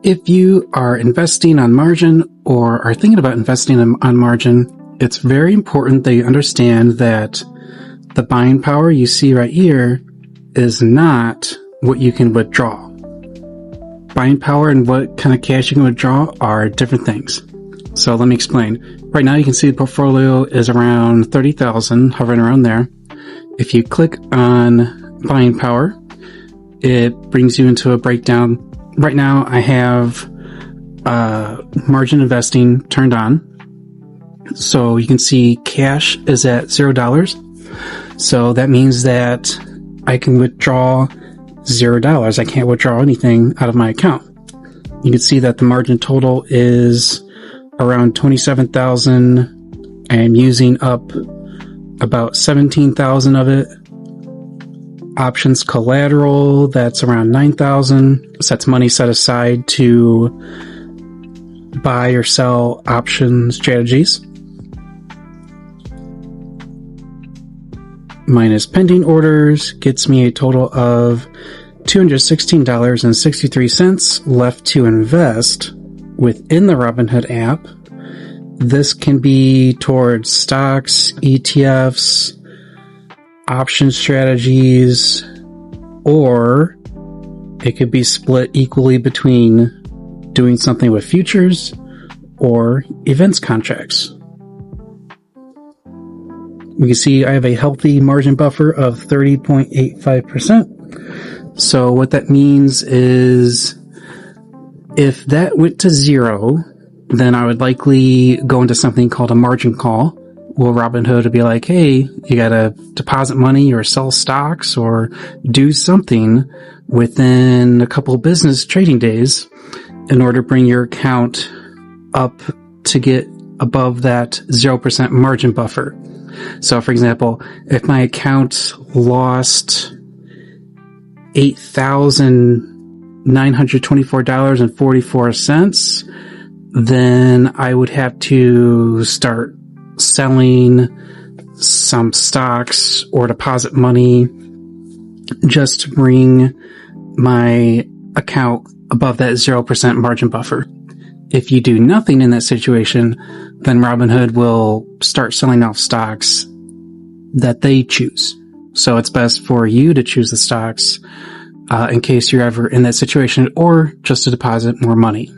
If you are investing on margin or are thinking about investing on margin, it's very important that you understand that the buying power you see right here is not what you can withdraw. Buying power and what kind of cash you can withdraw are different things. So let me explain. Right now you can see the portfolio is around 30,000, hovering around there. If you click on buying power, it brings you into a breakdown. Right now I have margin investing turned on. So you can see cash is at $0. So that means that I can withdraw $0. I can't withdraw anything out of my account. You can see that the margin total is around 27,000. I am using up about 17,000 of it. Options collateral, that's around 9,000. So that's money set aside to buy or sell option strategies. Minus pending orders gets me a total of $216.63 left to invest within the Robinhood app. This can be towards stocks, ETFs, option strategies, or it could be split equally between doing something with futures or events contracts. We can see I have a healthy margin buffer of 30.85%. So what that means is if that went to zero, then I would likely go into something called a margin call. Well, Robinhood would be like, hey, you gotta deposit money or sell stocks or do something within a couple of business trading days in order to bring your account up to get above that 0% margin buffer. So, for example, if my account lost $8,924.44, then I would have to start selling some stocks or deposit money just to bring my account above that 0% margin buffer. If you do nothing in that situation, then Robinhood will start selling off stocks that they choose. So it's best for you to choose the stocks in case you're ever in that situation, or just to deposit more money.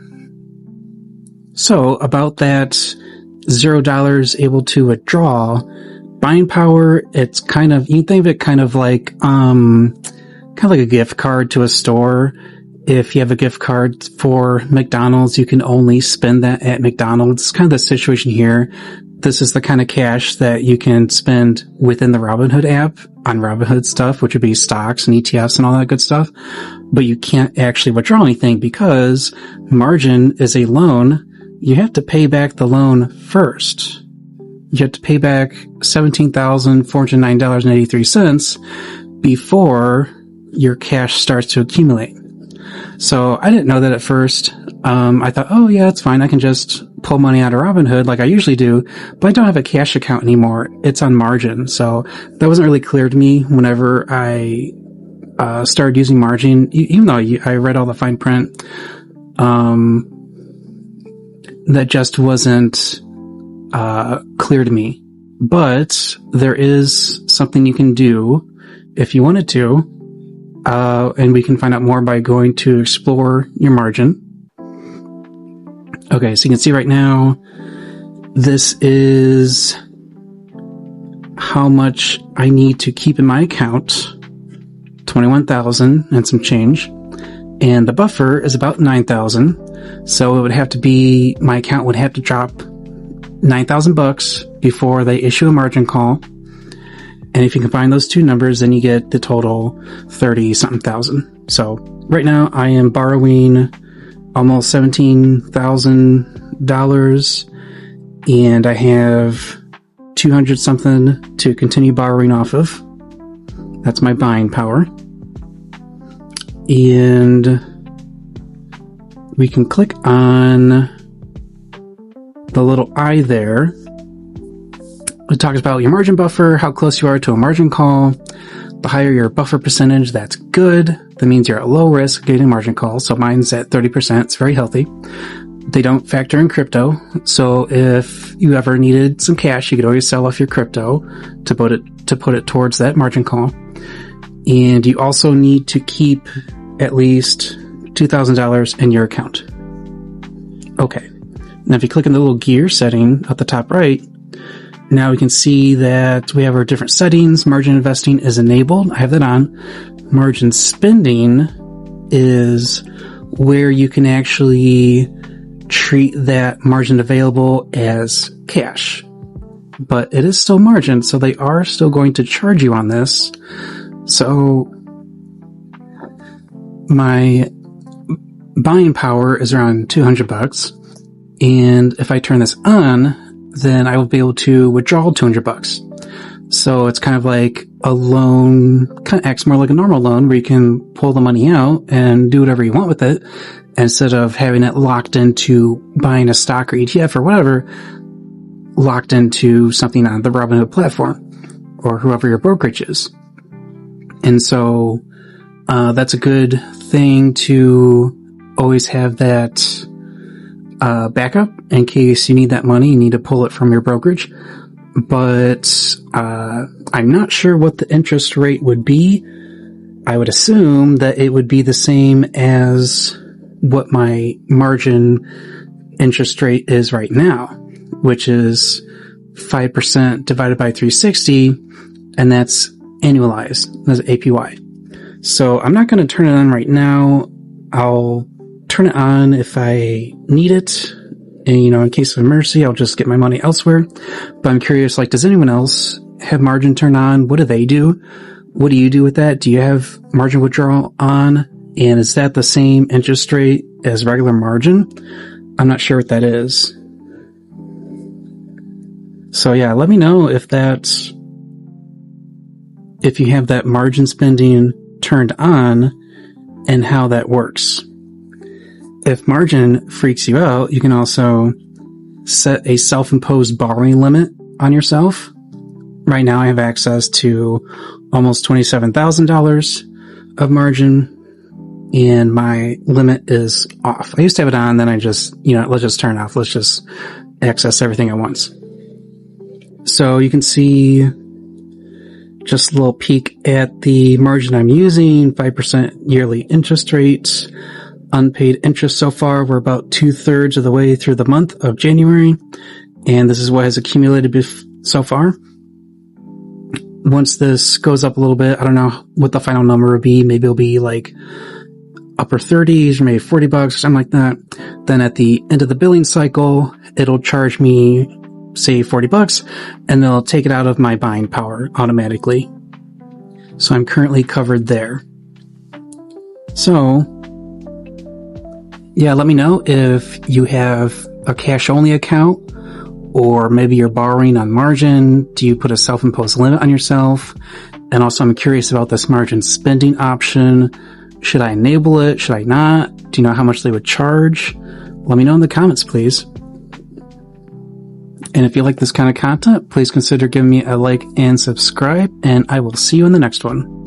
So about that $0 able to withdraw, buying power, it's kind of, you think of it kind of like a gift card to a store. If you have a gift card for McDonald's, you can only spend that at McDonald's. It's kind of the situation here. This is the kind of cash that you can spend within the Robinhood app on Robinhood stuff, which would be stocks and ETFs and all that good stuff. But you can't actually withdraw anything because margin is a loan. You have to pay back the loan first. You have to pay back $17,409.83 before your cash starts to accumulate. So I didn't know that at first. I thought, oh yeah, it's fine. I can just pull money out of Robinhood like I usually do, but I don't have a cash account anymore. It's on margin. So that wasn't really clear to me whenever I started using margin, even though I read all the fine print. That just wasn't clear to me. But there is something you can do if you wanted to, and we can find out more by going to explore your margin. Okay, so you can see right now, this is how much I need to keep in my account, 21,000 and some change, and the buffer is about 9,000. So it would have to be, my account would have to drop $9,000 before they issue a margin call. And if you combine those two numbers, then you get the total 30-something thousand. So right now I am borrowing almost $17,000 and I have 200 something to continue borrowing off of. That's my buying power. And we can click on the little I there. It talks about your margin buffer, how close you are to a margin call. The higher your buffer percentage, that's good. That means you're at low risk of getting margin calls. So mine's at 30%. It's very healthy. They don't factor in crypto. So if you ever needed some cash, you could always sell off your crypto to put it towards that margin call. And you also need to keep at least $2,000 in your account. Okay. Now if you click on the little gear setting at the top right, now we can see that we have our different settings. Margin investing is enabled. I have that on. Margin spending is where you can actually treat that margin available as cash. But it is still margin, so they are still going to charge you on this. So my buying power is around $200. And if I turn this on, then I will be able to withdraw $200. So it's kind of like a loan, kind of acts more like a normal loan where you can pull the money out and do whatever you want with it instead of having it locked into buying a stock or ETF or whatever, locked into something on the Robinhood platform or whoever your brokerage is. And so, that's a good thing to always have that backup in case you need that money, you need to pull it from your brokerage. But I'm not sure what the interest rate would be. I would assume that it would be the same as what my margin interest rate is right now, which is 5% divided by 360, and that's annualized. That's APY. So I'm not going to turn it on right now. I'll turn it on if I need it. And, in case of emergency, I'll just get my money elsewhere. But I'm curious, does anyone else have margin turned on? What do they do? What do you do with that? Do you have margin withdrawal on? And is that the same interest rate as regular margin? I'm not sure what that is. So yeah, let me know if you have that margin spending turned on and how that works. If margin freaks you out, you can also set a self-imposed borrowing limit on yourself. Right now I have access to almost $27,000 of margin and my limit is off. I used to have it on, then I just, let's just turn it off. Let's just access everything at once. So you can see just a little peek at the margin I'm using, 5% yearly interest rate. Unpaid interest so far, we're about 2/3 of the way through the month of January, and this is what has accumulated so far. Once this goes up a little bit, I don't know what the final number will be. Maybe it'll be like upper 30s or maybe $40 or something like that. Then at the end of the billing cycle, it'll charge me, say, $40, and they'll take it out of my buying power automatically. So I'm currently covered there. So yeah, let me know if you have a cash-only account or maybe you're borrowing on margin. Do you put a self-imposed limit on yourself? And also, I'm curious about this margin spending option. Should I enable it? Should I not? Do you know how much they would charge? Let me know in the comments, please. And if you like this kind of content, please consider giving me a like and subscribe, and I will see you in the next one.